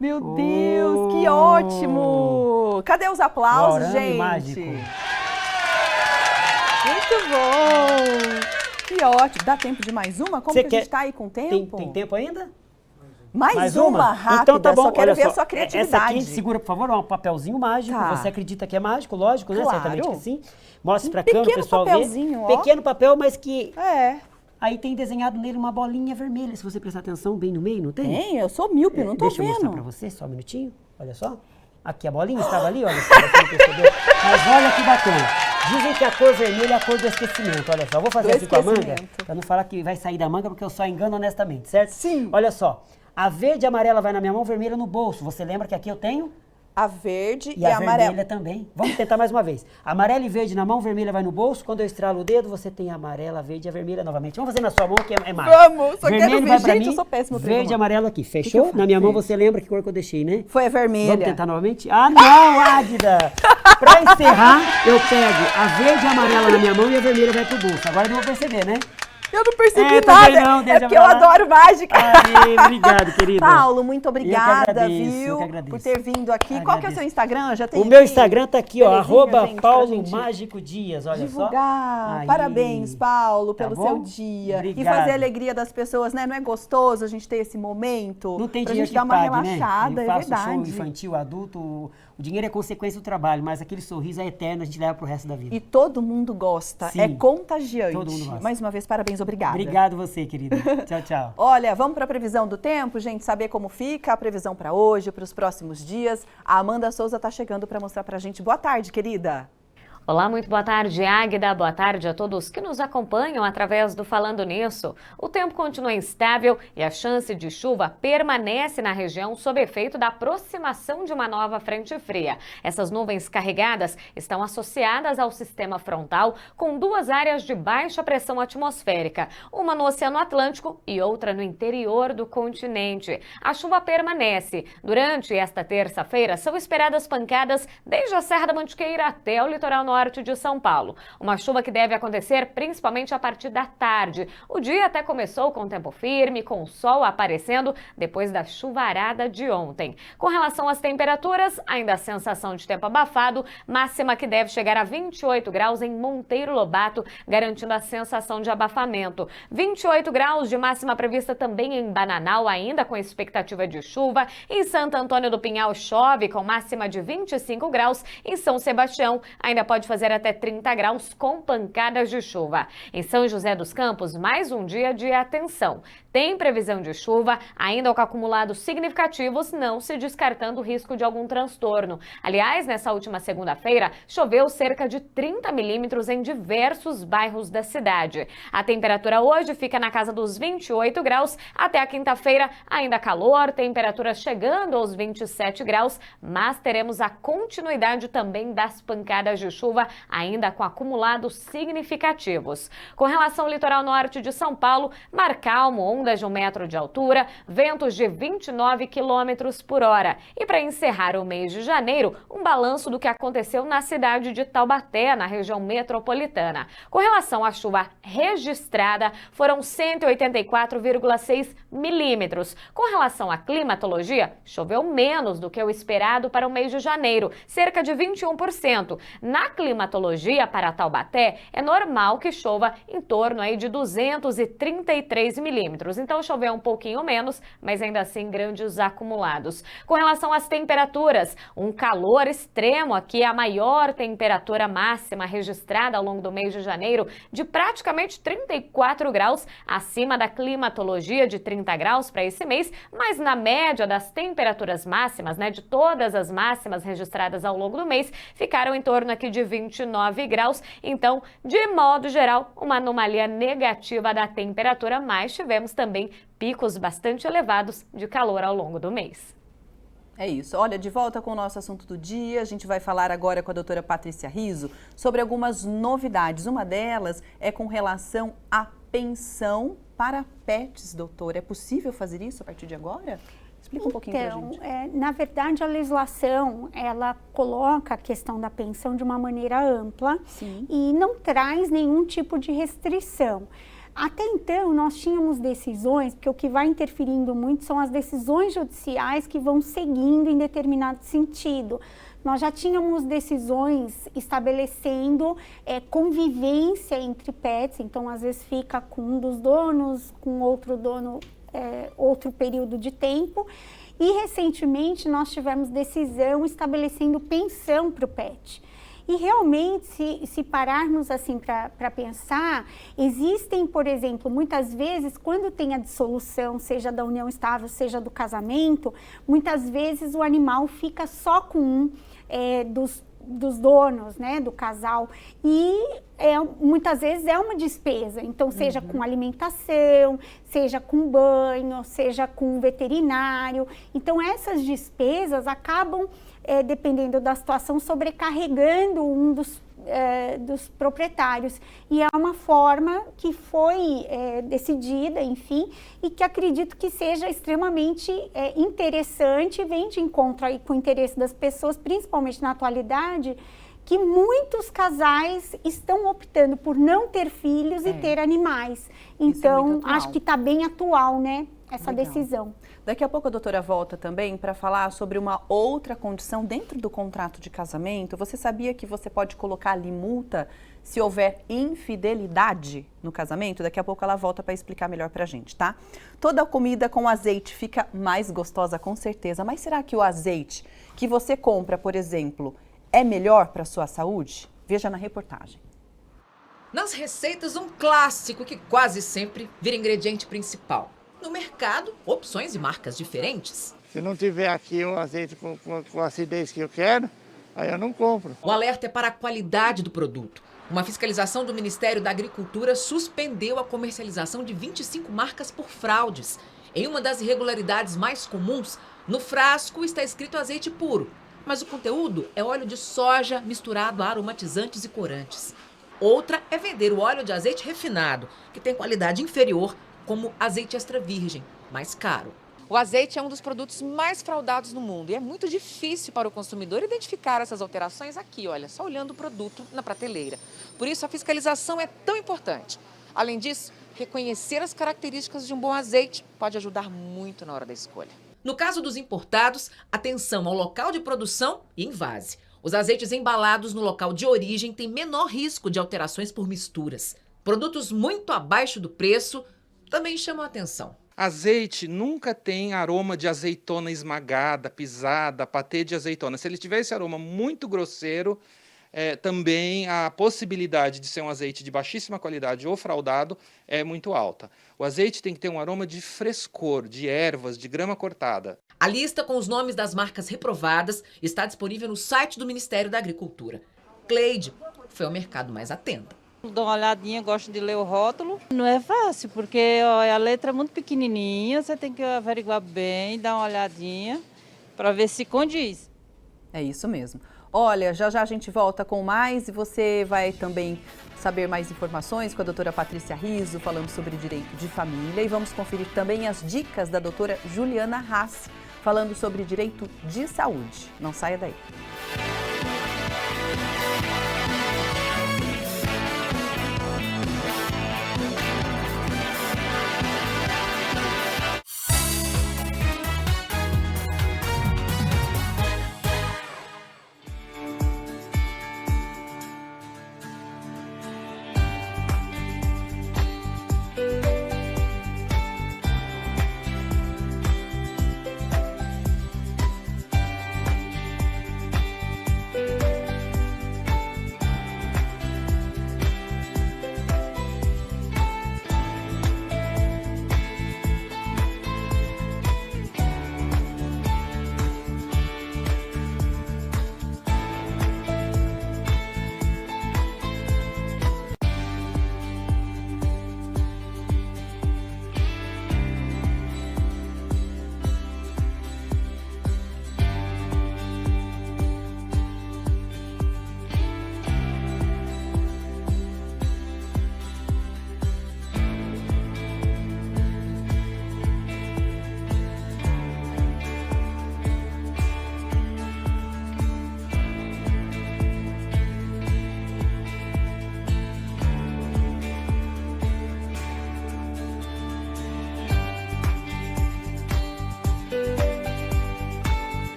Meu Deus, que ótimo! Cadê os aplausos,
Arame
gente?
mágico.
Muito bom! Que ótimo. Dá tempo de mais uma? Como
Você
que a gente
quer-
tá aí com tempo?
Tem tempo ainda?
Mais uma? Rápida,
Então tá bom,
só quero
olha
ver
só.
a sua
Essa
criatividade.
aqui, segura, por favor, um papelzinho mágico.
Tá.
Você acredita que é mágico? Lógico, né?
Claro.
Certamente que sim. Mostre pra
pequeno
câmera, o pessoal
papelzinho,
ver.
ó.
Pequeno papel, mas que...
É.
Aí tem desenhado nele uma bolinha vermelha, se você prestar atenção bem no meio, não tem?
Tem, eu sou míope, não tô
Deixa eu mostrar
vendo.
pra você, só um minutinho. Olha só. Aqui a bolinha estava ali, olha só, você não percebeu. Mas olha que bacana. Dizem que a cor vermelha é a cor do esquecimento. Olha só, vou fazer
Do
assim com a manga,
esquecimento.
pra não falar que vai sair da manga, porque eu só engano honestamente, certo?
Sim.
Olha só, a verde e a amarela vai na minha mão, vermelha no bolso. Você lembra que aqui eu tenho?
A verde
E
e
a
a amarela.
vermelha também. Vamos tentar mais uma vez. Amarela e verde na mão, vermelha vai no bolso. Quando eu estralo o dedo, você tem a amarela, a verde e a vermelha novamente. Vamos fazer na sua mão, que é mágico.
Vamos, só
Vermelho
quero ver.
vai pra
Gente,
mim,
eu sou péssima pra
verde e
arrumar.
amarelo aqui.
que eu
Fechou?
faço?
Na minha mão
Verde.
você lembra que cor que eu deixei, né?
Foi a vermelha.
Vamos tentar novamente? Ah, não, Águida! Pra encerrar, eu pego a verde e a amarela na minha mão e a vermelha vai pro bolso. Agora eu vou perceber, né?
Eu não percebi
também
nada.
não,
É
deixa
porque
pra
eu
lá.
adoro mágica.
Aê, obrigado, querida.
Paulo, muito obrigada,
agradeço,
viu?
eu que agradeço.
Por ter vindo aqui. Qual que é o
Agradeço.
seu Instagram? Já tem
O meu
aqui?
Instagram tá aqui, ó,
Belezinha,
arroba
gente, pra
Paulo
gente
Mágico Dias, olha
divulgar.
só. Aí.
Parabéns, Paulo,
Tá
pelo
bom?
seu dia.
Obrigado.
E fazer a alegria das pessoas, né? Não é gostoso a gente ter esse momento?
Não tem
pra
dinheiro
gente
que
dar uma
pague,
relaxada,
né? Eu
é
faço show
verdade.
infantil, adulto, o dinheiro é consequência do trabalho, mas aquele sorriso é eterno, a gente leva pro resto da vida.
E todo mundo gosta,
Sim.
é contagiante.
Todo mundo gosta.
Mais uma vez, parabéns, obrigada.
Obrigado você, querida. Tchau, tchau.
Olha, vamos para a previsão do tempo, gente, saber como fica a previsão para hoje, para os próximos dias. A Amanda Souza está chegando para mostrar para a gente. Boa tarde, querida.
Olá, muito boa tarde, Águida. Boa tarde a todos que nos acompanham através do Falando Nisso. O tempo continua instável e a chance de chuva permanece na região sob efeito da aproximação de uma nova frente fria. Essas nuvens carregadas estão associadas ao sistema frontal com duas áreas de baixa pressão atmosférica, uma no Oceano Atlântico e outra no interior do continente. A chuva permanece. Durante esta terça-feira são esperadas pancadas desde a Serra da Mantiqueira até o litoral norte de São Paulo. Uma chuva que deve acontecer principalmente a partir da tarde. O dia até começou com tempo firme, com o sol aparecendo depois da chuvarada de ontem. Com relação às temperaturas, ainda a sensação de tempo abafado, máxima que deve chegar a 28 graus em Monteiro Lobato, garantindo a sensação de abafamento. 28 graus de máxima prevista também em Bananal, ainda com expectativa de chuva. Em Santo Antônio do Pinhal chove com máxima de 25 graus. Em São Sebastião ainda pode fazer até 30 graus com pancadas de chuva. Em São José dos Campos, mais um dia de atenção. Tem previsão de chuva, ainda com acumulados significativos, não se descartando o risco de algum transtorno. Aliás, nessa última segunda-feira, choveu cerca de 30 milímetros em diversos bairros da cidade. A temperatura hoje fica na casa dos 28 graus. Até a quinta-feira, ainda calor, temperatura chegando aos 27 graus, mas teremos a continuidade também das pancadas de chuva, ainda com acumulados significativos. Com relação ao litoral norte de São Paulo, mar calmo, ondas de 1 metro de altura, ventos de 29 quilômetros por hora. E para encerrar o mês de janeiro, um balanço do que aconteceu na cidade de Taubaté, na região metropolitana. Com relação à chuva registrada, foram 184,6 milímetros. Com relação à climatologia, choveu menos do que o esperado para o mês de janeiro, cerca de 21%. Na climatologia para Taubaté, é normal que chova em torno aí de 233 milímetros. Então choveu um pouquinho menos, mas ainda assim grandes acumulados. Com relação às temperaturas, um calor extremo aqui, a maior temperatura máxima registrada ao longo do mês de janeiro, de praticamente 34 graus, acima da climatologia de 30 graus para esse mês, mas na média das temperaturas máximas, de todas as máximas registradas ao longo do mês, ficaram em torno aqui de 29 graus. Então, de modo geral, uma anomalia negativa da temperatura, mas tivemos também picos bastante elevados de calor ao longo do mês.
É isso. Olha, de volta com o nosso assunto do dia, a gente vai falar agora com a doutora Patrícia Rizzo sobre algumas novidades. Uma delas é com relação à pensão para pets, doutora. É possível fazer isso a partir de agora? Explica um pouquinho pra gente.
Na verdade, a legislação, ela coloca a questão da pensão de uma maneira ampla. Sim. E não traz nenhum tipo de restrição. Até então, nós tínhamos decisões, porque o que vai interferindo muito são as decisões judiciais que vão seguindo em determinado sentido. Nós já tínhamos decisões estabelecendo convivência entre pets, então às vezes fica com um dos donos, com outro dono, outro período de tempo. E recentemente nós tivemos decisão estabelecendo pensão para o pet. E realmente, se pararmos assim para pensar, existem, por exemplo, muitas vezes, quando tem a dissolução, seja da união estável, seja do casamento, muitas vezes o animal fica só com um dos donos, do casal, e muitas vezes é uma despesa, então seja com alimentação, seja com banho, seja com veterinário, então essas despesas acabam, dependendo da situação, sobrecarregando um dos proprietários, e é uma forma que foi decidida, enfim, e que acredito que seja extremamente interessante, vem de encontro aí com o interesse das pessoas, principalmente na atualidade, que muitos casais estão optando por não ter filhos e ter animais. Então, acho que está bem atual, essa decisão.
Daqui a pouco a doutora volta também para falar sobre uma outra condição dentro do contrato de casamento. Você sabia que você pode colocar ali multa se houver infidelidade no casamento? Daqui a pouco ela volta para explicar melhor para a gente, tá? Toda comida com azeite fica mais gostosa, com certeza. Mas será que o azeite que você compra, por exemplo, é melhor para a sua saúde? Veja na reportagem.
Nas receitas, um clássico que quase sempre vira ingrediente principal. No mercado, opções e marcas diferentes.
Se não tiver aqui um azeite com a acidez que eu quero, Aí eu não compro.
O alerta é para a qualidade do produto. Uma fiscalização do Ministério da Agricultura suspendeu a comercialização de 25 marcas por fraudes. Em uma das irregularidades mais comuns, no frasco está escrito azeite puro, mas o conteúdo é óleo de soja misturado a aromatizantes e corantes. Outra é vender o óleo de azeite refinado, que tem qualidade inferior, como azeite extra virgem, mais caro. O azeite é um dos produtos mais fraudados no mundo e é muito difícil para o consumidor identificar essas alterações aqui, olha, só olhando o produto na prateleira. Por isso, a fiscalização é tão importante. Além disso, reconhecer as características de um bom azeite pode ajudar muito na hora da escolha. No caso dos importados, atenção ao local de produção e envase. Os azeites embalados no local de origem têm menor risco de alterações por misturas. Produtos muito abaixo do preço também chamam a atenção.
Azeite nunca tem aroma de azeitona esmagada, pisada, patê de azeitona. Se ele tiver esse aroma muito grosseiro, também a possibilidade de ser um azeite de baixíssima qualidade ou fraudado é muito alta. O azeite tem que ter um aroma de frescor, de ervas, de grama cortada.
A lista com os nomes das marcas reprovadas está disponível no site do Ministério da Agricultura. Cleide foi ao mercado mais atenta.
Dou uma olhadinha, gosto de ler o rótulo. Não é fácil, porque a letra é muito pequenininha, você tem que averiguar bem, dar uma olhadinha para ver se condiz.
É isso mesmo. Olha, já já a gente volta com mais e você vai também saber mais informações com a doutora Patrícia Riso, falando sobre direito de família. E vamos conferir também as dicas da doutora Juliana Haas, falando sobre direito de saúde. Não saia daí.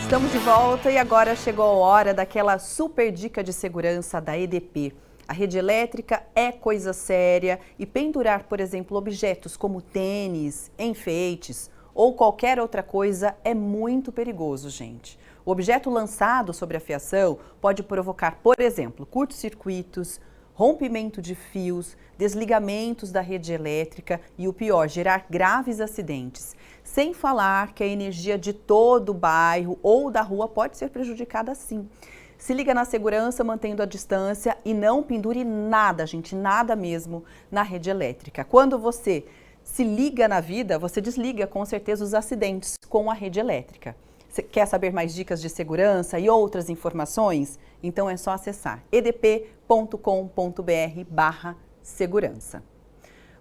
Estamos de volta e agora chegou a hora daquela super dica de segurança da EDP. A rede elétrica é coisa séria e pendurar, por exemplo, objetos como tênis, enfeites ou qualquer outra coisa é muito perigoso, gente. O objeto lançado sobre a fiação pode provocar, por exemplo, curtos-circuitos, rompimento de fios, desligamentos da rede elétrica e, o pior, gerar graves acidentes. Sem falar que a energia de todo o bairro ou da rua pode ser prejudicada sim. Se liga na segurança mantendo a distância e não pendure nada, gente, nada mesmo na rede elétrica. Quando você se liga na vida, você desliga com certeza os acidentes com a rede elétrica. Você quer saber mais dicas de segurança e outras informações? Então é só acessar edp.com.br/segurança.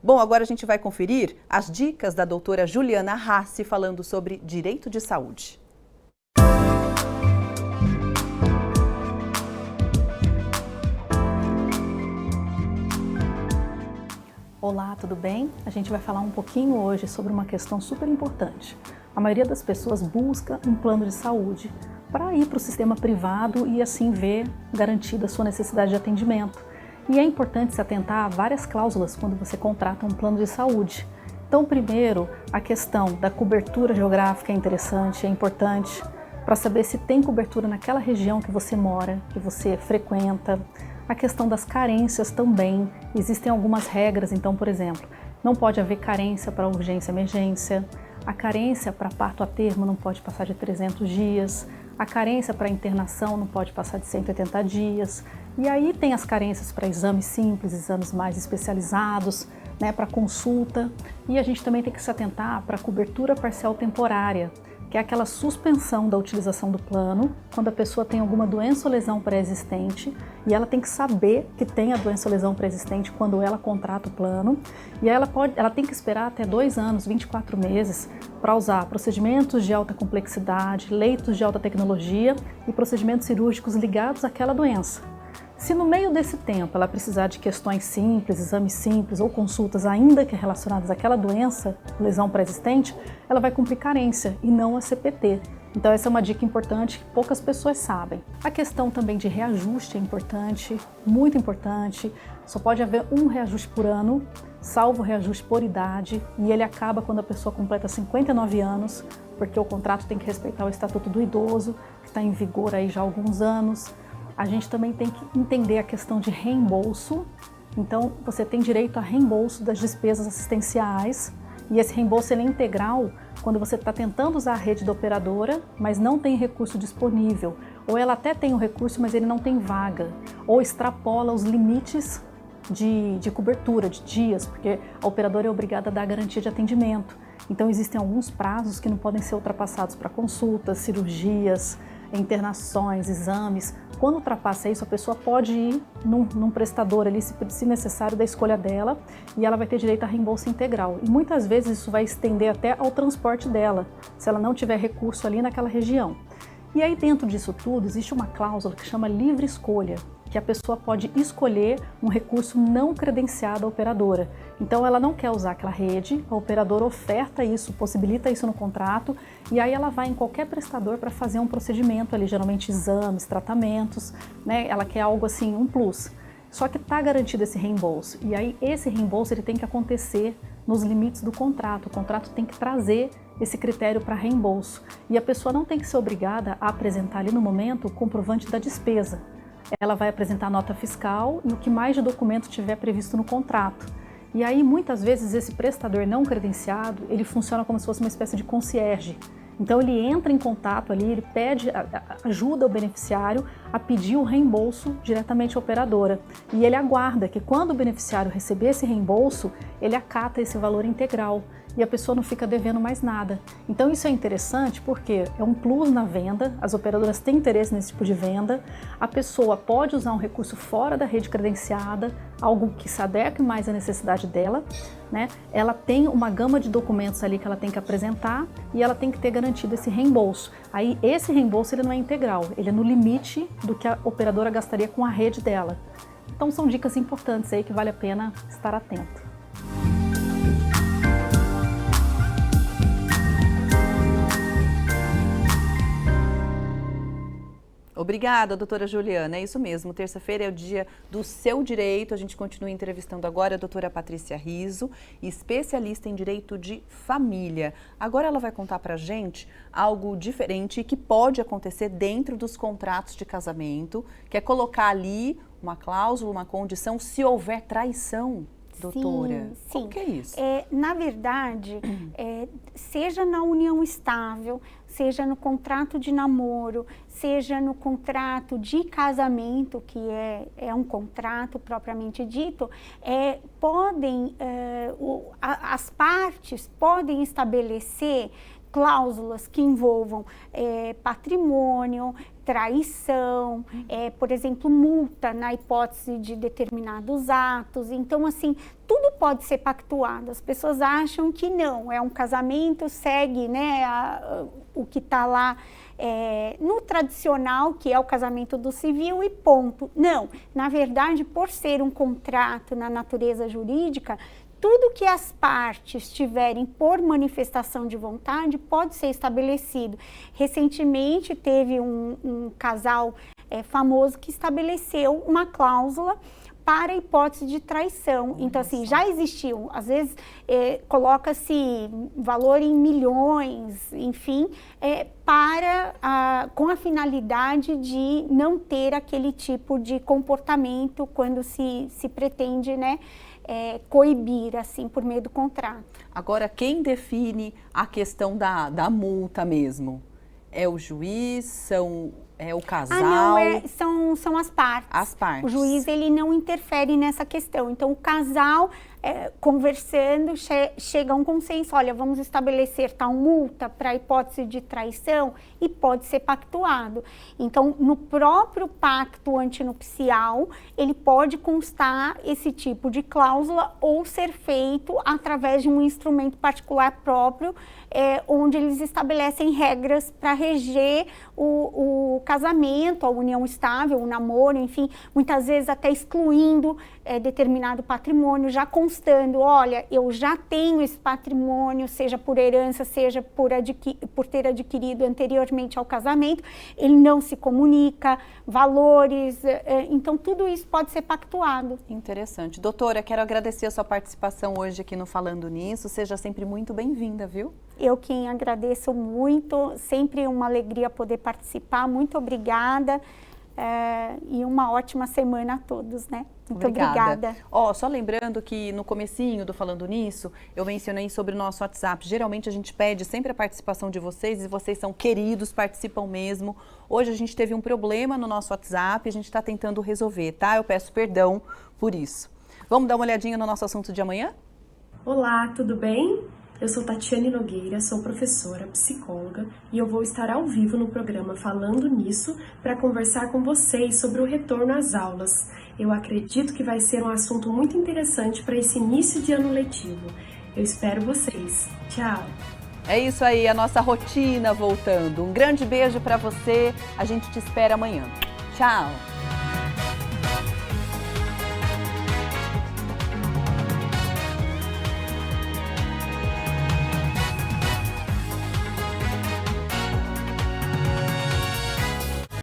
Bom, agora a gente vai conferir as dicas da doutora Juliana Haas falando sobre direito de saúde.
Olá, tudo bem? A gente vai falar um pouquinho hoje sobre uma questão super importante.
a maioria das pessoas busca um plano de saúde para ir para o sistema privado e assim ver garantida a sua necessidade de atendimento. E é importante se atentar a várias cláusulas quando você contrata um plano de saúde. Então, primeiro, a questão da cobertura geográfica é interessante, é importante para saber se tem cobertura naquela região que você mora, que você frequenta. A questão das carências também, existem algumas regras, então, por exemplo, não pode haver carência para urgência e emergência, a carência para parto a termo não pode passar de 300 dias, a carência para internação não pode passar de 180 dias, e aí tem as carências para exames simples, exames mais especializados, né, para consulta, e a gente também tem que se atentar para a cobertura parcial temporária, que é aquela suspensão da utilização do plano, quando a pessoa tem alguma doença ou lesão pré-existente, e ela tem que saber que tem a doença ou lesão pré-existente quando ela contrata o plano, e ela tem que esperar até 2 anos, 24 meses, para usar procedimentos de alta complexidade, leitos de alta tecnologia e procedimentos cirúrgicos ligados àquela doença. Se no meio desse tempo ela precisar de questões simples, exames simples ou consultas ainda que relacionadas àquela doença, lesão pré-existente, ela vai cumprir carência e não a CPT. Então essa é uma dica importante que poucas pessoas sabem. A questão também de reajuste é importante, muito importante. Só pode haver um reajuste por ano, salvo reajuste por idade, e ele acaba quando a pessoa completa 59 anos, porque o contrato tem que respeitar o Estatuto do Idoso, que está em vigor aí já há alguns anos. A gente também tem que entender a questão de reembolso. Então, você tem direito a reembolso das despesas assistenciais, e esse reembolso ele é integral quando você está tentando usar a rede da operadora, mas não tem recurso disponível, ou ela até tem o recurso, mas ele não tem vaga, ou extrapola os limites de cobertura, de dias, porque a operadora é obrigada a dar garantia de atendimento. Então, existem alguns prazos que não podem ser ultrapassados para consultas, cirurgias, internações, exames. Quando ultrapassa isso, a pessoa pode ir num prestador ali, se necessário, da escolha dela, e ela vai ter direito a reembolso integral. E muitas vezes isso vai estender até ao transporte dela, se ela não tiver recurso ali naquela região. E aí dentro disso tudo existe uma cláusula que chama livre escolha, que a pessoa pode escolher um recurso não credenciado à operadora. Então ela não quer usar aquela rede, a operadora oferta isso, possibilita isso no contrato, e aí ela vai em qualquer prestador para fazer um procedimento ali, geralmente exames, tratamentos, né? Ela quer algo assim, um plus. Só que está garantido esse reembolso, e aí esse reembolso ele tem que acontecer nos limites do contrato. O contrato tem que trazer esse critério para reembolso, e a pessoa não tem que ser obrigada a apresentar ali no momento o comprovante da despesa. Ela vai apresentar nota fiscal e o que mais de documento tiver previsto no contrato. E aí, muitas vezes, esse prestador não credenciado, ele funciona como se fosse uma espécie de concierge. Então, ele entra em contato ali, ele pede, ajuda o beneficiário a pedir o reembolso diretamente à operadora. E ele aguarda que quando o beneficiário receber esse reembolso, ele acata esse valor integral e a pessoa não fica devendo mais nada. Então isso é interessante porque é um plus na venda, as operadoras têm interesse nesse tipo de venda, a pessoa pode usar um recurso fora da rede credenciada, algo que se adeque mais à necessidade dela, né? Ela tem uma gama de documentos ali que ela tem que apresentar e ela tem que ter garantido esse reembolso. Aí esse reembolso ele não é integral, ele é no limite do que a operadora gastaria com a rede dela. Então são dicas importantes aí que vale a pena estar atento.
Obrigada, doutora Juliana. É isso mesmo, terça-feira é o dia do seu direito. A gente continua entrevistando agora a doutora Patrícia Riso, especialista em direito de família. Agora ela vai contar pra gente algo diferente que pode acontecer dentro dos contratos de casamento, que é colocar ali uma cláusula, uma condição, se houver traição. Doutora,
sim.
O que é isso?
Na verdade, seja na união estável, seja no contrato de namoro, seja no contrato de casamento, que é um contrato propriamente dito, as partes podem estabelecer cláusulas que envolvam patrimônio, traição, por exemplo, multa na hipótese de determinados atos. Então, assim, tudo pode ser pactuado. As pessoas acham que não, é um casamento, segue, né, o que está lá no tradicional, que é o casamento do civil e ponto. Não, na verdade, por ser um contrato na natureza jurídica, tudo que as partes tiverem por manifestação de vontade pode ser estabelecido. Recentemente teve um casal famoso que estabeleceu uma cláusula para a hipótese de traição. Então, assim, já existiam, às vezes coloca-se valor em milhões, enfim, com a finalidade de não ter aquele tipo de comportamento quando se pretende, né, coibir, assim, por meio do contrato.
Agora, quem define a questão da multa mesmo? É o juiz, é o casal?
Não, são as partes.
As partes.
O juiz, ele não interfere nessa questão. Então, o casal, conversando, chega a um consenso. Olha, vamos estabelecer tal multa para a hipótese de traição e pode ser pactuado. Então, no próprio pacto antinupcial, ele pode constar esse tipo de cláusula ou ser feito através de um instrumento particular próprio, onde eles estabelecem regras para reger o casamento, a união estável, o namoro, enfim, muitas vezes até excluindo determinado patrimônio, já constando, olha, eu já tenho esse patrimônio, seja por herança, seja por ter adquirido anteriormente ao casamento, ele não se comunica, valores, então tudo isso pode ser pactuado.
Interessante. Doutora, quero agradecer a sua participação hoje aqui no Falando Nisso, seja sempre muito bem-vinda, viu?
Eu quem agradeço muito, sempre uma alegria poder participar, muito obrigada e uma ótima semana a todos, né? Muito obrigada.
Só lembrando que no comecinho do Falando Nisso, eu mencionei sobre o nosso WhatsApp. Geralmente a gente pede sempre a participação de vocês e vocês são queridos, participam mesmo. Hoje a gente teve um problema no nosso WhatsApp e a gente está tentando resolver, tá? Eu peço perdão por isso. Vamos dar uma olhadinha no nosso assunto de amanhã?
Olá, tudo bem? Eu sou Tatiane Nogueira, sou professora, psicóloga e eu vou estar ao vivo no programa Falando Nisso para conversar com vocês sobre o retorno às aulas. Eu acredito que vai ser um assunto muito interessante para esse início de ano letivo. Eu espero vocês. Tchau!
É isso aí, a nossa rotina voltando. Um grande beijo para você, a gente te espera amanhã. Tchau!